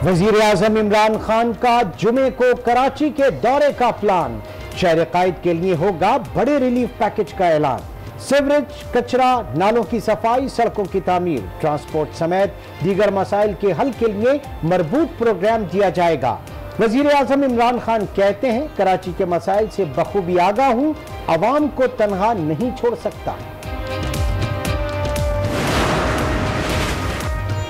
वजीर आजम इमरान खान का जुमे को कराची के दौरे का प्लान। शहर कायद के लिए होगा बड़े रिलीफ पैकेज का ऐलान। सीवरेज, कचरा, नालों की सफाई, सड़कों की तामीर, ट्रांसपोर्ट समेत दीगर मसाइल के हल के लिए मरबूत प्रोग्राम दिया जाएगा। वजीर आजम इमरान खान कहते हैं, कराची के मसाइल से बखूबी आगाह हूं, अवाम को तनहा नहीं छोड़ सकता।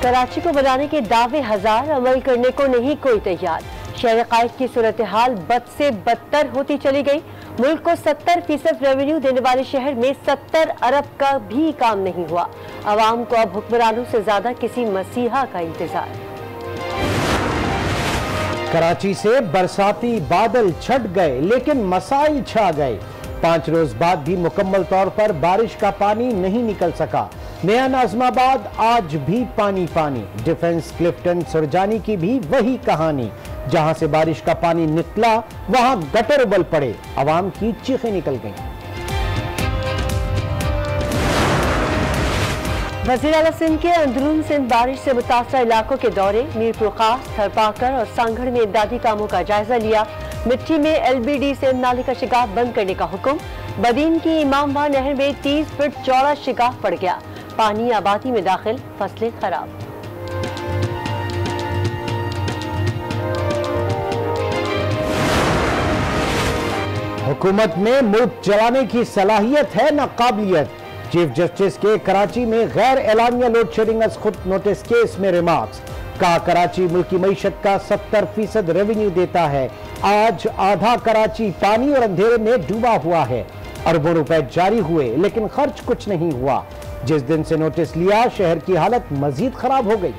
कराची को बनाने के दावे हजार, अमल करने को नहीं कोई तैयार। शहर कायद की सूरत हाल बद से बदतर होती चली गई। मुल्क को 70% रेवेन्यू देने वाले शहर में 70 अरब का भी काम नहीं हुआ। अवाम को अब हुक्मरानों से ज्यादा किसी मसीहा का इंतजार। कराची से बरसाती बादल छट गए लेकिन मसाइल छा गए। 5 रोज बाद भी मुकम्मल तौर पर बारिश का पानी नहीं निकल सका। नया नाज़िमाबाद आज भी पानी पानी। डिफेंस क्लिफ्टन सुरजानी की भी वही कहानी। जहां से बारिश का पानी निकला वहां गटर उबल पड़े, आवाम की चीखें निकल गईं। वज़ीर आला सिंध के अंदरून सिंध बारिश से मुतासर इलाकों के दौरे। मीरपुर खास, थरपाकर और सांगड़ में इमदादी कामों का जायजा लिया। मिट्टी में LBD सिंध नाले का शिगाफ बंद करने का हुक्म। बदीन की इमामबाग नहर में 30 फीट चौड़ा शिगाफ पड़ गया। पानी आबादी में दाखिल, फसलें खराब। हुकूमत में मुल्क चलाने की सलाहियत है न काबिलियत। चीफ जस्टिस के कराची में गैर एलानिया लोड शेडिंग खुद नोटिस केस में रिमार्क्स। कहा, कराची मुल्क की मईशत का 70% रेवेन्यू देता है। आज आधा कराची पानी और अंधेरे में डूबा हुआ है। अरबों रुपए जारी हुए लेकिन खर्च कुछ नहीं हुआ। जिस दिन से नोटिस लिया, शहर की हालत मजीद खराब हो गई।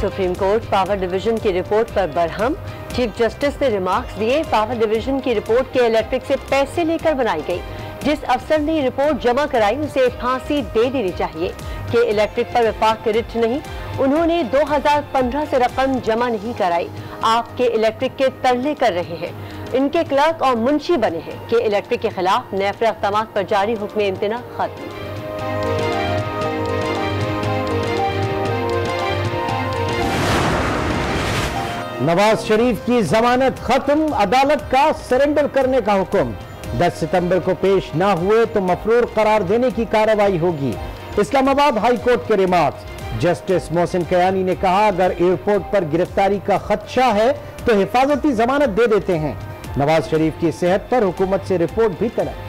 सुप्रीम कोर्ट पावर डिवीजन की रिपोर्ट पर बरहम। चीफ जस्टिस ने रिमार्क्स दिए। पावर डिवीजन की रिपोर्ट के इलेक्ट्रिक से पैसे लेकर बनाई गई। जिस अफसर ने रिपोर्ट जमा कराई उसे फांसी दे देनी चाहिए कि इलेक्ट्रिक पर विफाक रिट नहीं। उन्होंने 2015 से रकम जमा नहीं कराई। आपके इलेक्ट्रिक के तरले कर रहे हैं। इनके क्लर्क और मुंशी बने हैं कि इलेक्ट्रिक के खिलाफ नैफर अक़दामात पर जारी हुक्म इम्तना खत्म। नवाज शरीफ की जमानत खत्म, अदालत का सरेंडर करने का हुक्म। 10 सितंबर को पेश ना हुए तो मफरूर करार देने की कार्रवाई होगी। इस्लामाबाद हाई कोर्ट के रिमार्क्स। जस्टिस मोहसिन कयानी ने कहा, अगर एयरपोर्ट पर गिरफ्तारी का खदशा है तो हिफाजती जमानत दे देते हैं। नवाज शरीफ की सेहत पर हुकूमत से रिपोर्ट भी तलब।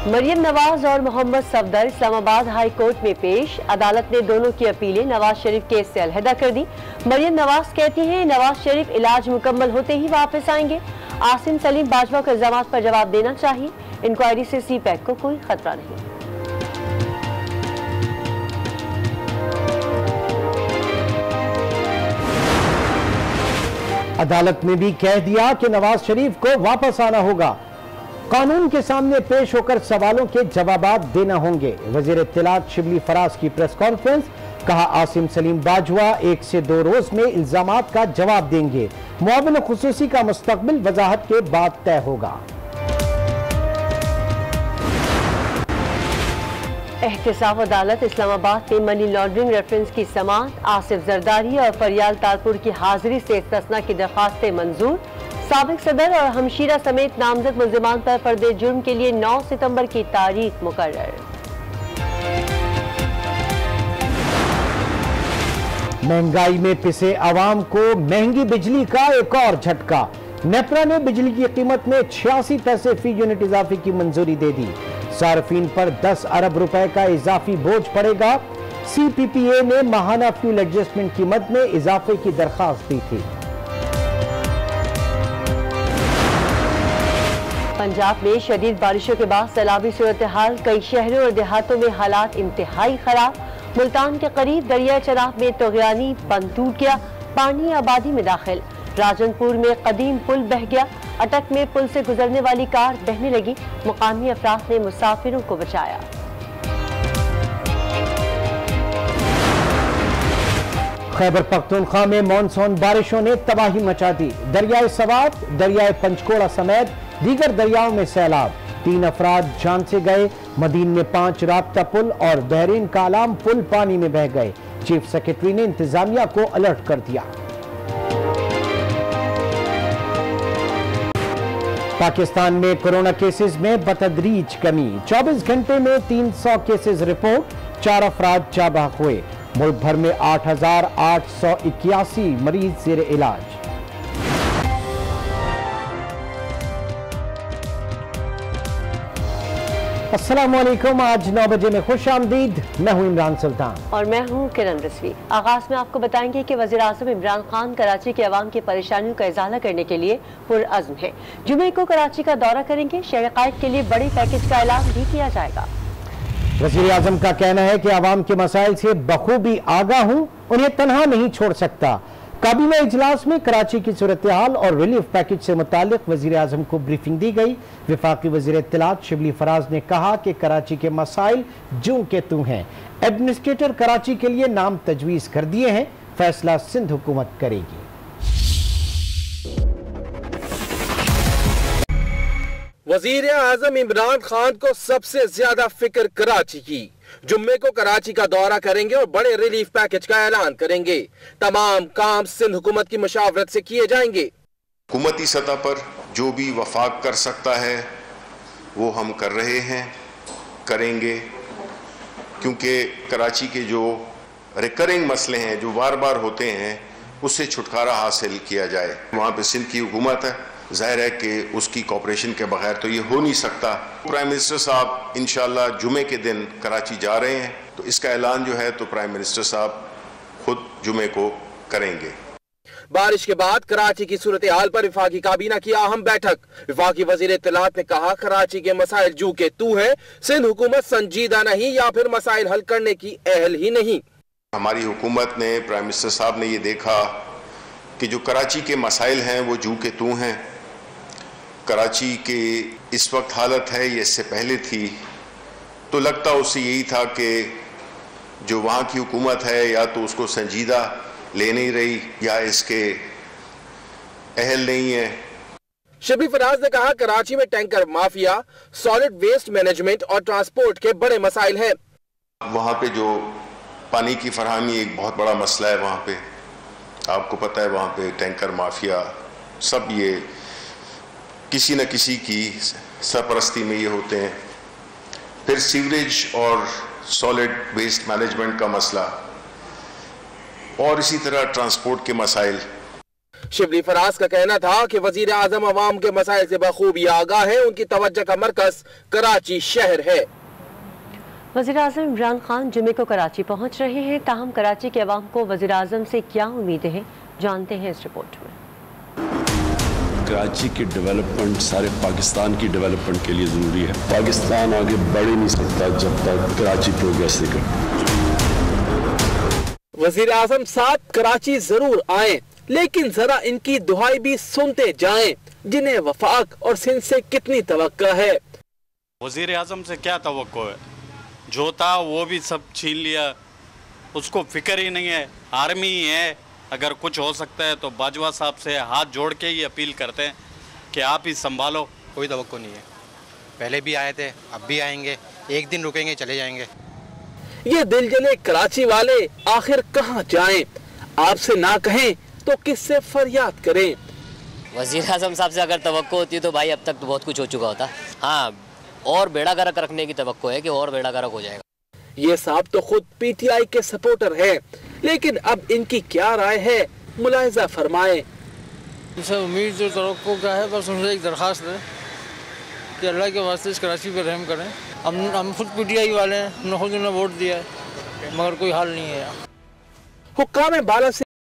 मरियम नवाज और मोहम्मद सफदर इस्लामाबाद हाई कोर्ट में पेश। अदालत ने दोनों की अपीलें नवाज शरीफ केस से अलहदा कर दी। मरियम नवाज कहती हैं, नवाज शरीफ इलाज मुकम्मल होते ही वापस आएंगे। आसिम सलीम बाजवा को इल्जामात पर जवाब देना चाहिए। इंक्वायरी से CPAC को कोई खतरा नहीं। अदालत ने भी कह दिया कि नवाज शरीफ को वापस आना होगा। कानून के सामने पेश होकर सवालों के जवाबात देना होंगे। वजीर इत्तलात शिबली फराज की प्रेस कॉन्फ्रेंस। कहा, आसिम सलीम बाजवा 1 से 2 रोज में इल्जामात का जवाब देंगे। मुआविन खुसूसी का मुस्तकबिल वजाहत के बाद तय होगा। एहतसाब अदालत इस्लामाबाद में मनी लॉन्ड्रिंग रेफरेंस की समाअत। आसिफ जरदारी और फरियाल तारपुर की हाजिरी से इस्तिस्ना की दरखास्तें मंजूर। साबिक सदर और हमशीरा समेत नामजद मुल्जिमान पर फर्दे जुर्म के लिए 9 सितंबर की तारीख मुकर्रर। महंगाई में पिसे आवाम को महंगी बिजली का एक और झटका। नेपरा ने बिजली की कीमत में 86 पैसे फी यूनिट इजाफे की मंजूरी दे दी। सार्फिन पर 10 अरब रुपए का इजाफी बोझ पड़ेगा। CPPA ने माहाना फ्यूल एडजस्टमेंट कीमत में इजाफे की दरखास्त दी थी। पंजाब में शदीद बारिशों के बाद सैलाबी सूरत हाल। कई शहरों और देहातों में हालात इंतहाई खराब। मुल्तान के करीब दरिया चनाब में तोगयानी बंद टूट गया। पानी आबादी में दाखिल। राजनपुर में कदीम पुल बह गया। अटक में पुल से गुजरने वाली कार बहने लगी। मुकामी अफराद ने मुसाफिरों को बचाया। खैबर पख्तूनख्वा में मानसून बारिशों ने तबाही मचा दी। दरियाए सवात, दरियाए पंचकोड़ा समेत दीगर दरियाओं में सैलाब। 3 अफराद जान से गए। मदीन में 5 राब्ता पुल और बहरीन का अलाम पुल पानी में बह गए। चीफ सेक्रेटरी ने इंतजामिया को अलर्ट कर दिया। पाकिस्तान में कोरोना केसेस में बतदरीज कमी। 24 घंटे में 300 केसेस रिपोर्ट, 4 अफराद जाँ बहक हुए। मुल्क भर में 8,881 मरीज जेर इलाज। अस्सलामुअलैकुम। आज 9 बजे में खुश आमदीद। मैं हूं इमरान सुल्तान और मैं हूं किरण रिजवी। आगाज में आपको बताएंगे कि वज़ीर आज़म इमरान खान कराची के अवाम की परेशानियों का इजाला करने के लिए पुरअज़्म है। जुमे को कराची का दौरा करेंगे। शहर क़ायद के लिए बड़े पैकेज का ऐलान भी किया जाएगा। वज़ीर आज़म का कहना है कि अवाम के मसाइल से बखूबी आगाह हूं, उन्हें तनहा नहीं छोड़ सकता। काबीना इजलास में कराची की सूरत हाल और रिलीफ पैकेज से मुतालिक वज़ीर आज़म को ब्रीफिंग दी गई। वफाकी वज़ीर इत्तलात शिबली फराज ने कहा कि कराची के मसाइल जूं के तू हैं। एडमिनिस्ट्रेटर कराची के लिए नाम तजवीज़ कर दिए हैं, फैसला सिंध हुकूमत करेगी। वज़ीर आज़म इमरान खान को सबसे ज्यादा फिक्र कराची की। जुम्मे को कराची का दौरा करेंगे और बड़े रिलीफ पैकेज का ऐलान करेंगे। तमाम काम सिंध हुकूमत की मुशावरत से किए जाएंगे। हुकूमती सतह पर जो भी वफाक कर सकता है वो हम कर रहे हैं, करेंगे, क्योंकि कराची के जो रिकरिंग मसले हैं जो बार बार होते हैं उससे छुटकारा हासिल किया जाए। वहाँ पे सिंध की हुकूमत है, जाहिर है कि उसकी कॉपरेशन के बगैर तो ये हो नहीं सकता। प्राइम मिनिस्टर साहब इंशाल्लाह जुमे के दिन कराची जा रहे हैं, तो इसका ऐलान जो है तो प्राइम मिनिस्टर साहब खुद जुमे को करेंगे। बारिश के बाद कराची की सूरत हाल पर वफाकी काबीना की अहम बैठक। वफाकी वज़ीर इत्तलात ने कहा कराची के मसाइल जू के तू हैं, सिंध हुकूमत संजीदा नहीं या फिर मसाइल हल करने की अहल ही नहीं। हमारी हुकूमत ने, प्राइम मिनिस्टर साहब ने ये देखा कि जो कराची के मसाइल हैं वो जू के तू हैं। कराची के इस वक्त हालत है, ये इससे पहले थी, तो लगता उससे यही था कि जो वहाँ की हुकूमत है या तो उसको संजीदा ले नहीं रही या इसके अहल नहीं है। शिबली फराज ने कहा कराची में tanker mafia, solid waste management और ट्रांसपोर्ट के बड़े मसाइल हैं। वहाँ पे जो पानी की फराहमी एक बहुत बड़ा मसला है। वहाँ पे आपको पता है वहाँ पे टैंकर माफिया सब ये किसी न किसी की सरपरस्ती में ये होते हैं। फिर सीवरेज और सॉलिड वेस्ट मैनेजमेंट का मसला और इसी तरह ट्रांसपोर्ट के मसाइल। शिबली फराज का कहना था कि वजीर आजम अवाम के मसाइल से बखूबी आगाह है, उनकी तवज्जो का मरकज कराची शहर है। वज़ीर आज़म इमरान खान जुमे को कराची पहुंच रहे हैं, ताहम कराची के अवाम को वज़ीर आज़म से क्या उम्मीदें हैं, जानते हैं इस रिपोर्ट में। कराची की डेवलपमेंट सारे पाकिस्तान की डेवलपमेंट के लिए ज़रूरी है। पाकिस्तान आगे बढ़ ही नहीं सकता जब तक कराची प्रोग्रेस नहीं करता। वज़ीर आज़म साथ कराची जरूर आए, लेकिन जरा इनकी दुहाई भी सुनते जाएं, जिन्हें वफाक और सिंध से कितनी तवक्को है। वज़ीर आज़म से क्या तवक्को है, जो था वो भी सब छीन लिया, उसको फिक्र ही नहीं है। आर्मी ही है, अगर कुछ हो सकता है तो बाजवा साहब से हाथ जोड़ के ही अपील करते हैं कि आप ही संभालो। कोई तवक्को नहीं है, पहले भी आए थे, अब भी आएंगे, एक दिन रुकेंगे चले जाएंगे। ये दिल जले कराची वाले आखिर कहाँ जाएं? आपसे ना कहें तो किससे फरियाद करें? वज़ीर आज़म साहब से अगर तवक्को होती तो भाई अब तक तो बहुत कुछ हो चुका होता। हाँ, और बेड़ा गर्क रखने की तवक्को है कि और बेड़ा गर्क हो जाएगा। ये साहब तो खुद पीटीआई के सपोर्टर हैं, लेकिन अब इनकी क्या राय है, मुलाहिजा फरमाएं। उनसे उम्मीद जो तवक्को का है, बस उनसे एक दरख्वास्त है कि अल्लाह के वास्ते इस कराची पर रहम करें। हम खुद पीटीआई वाले हैं, हमने खुद उन्हें वोट दिया है, मगर कोई हाल नहीं है। हुक्काम बाला से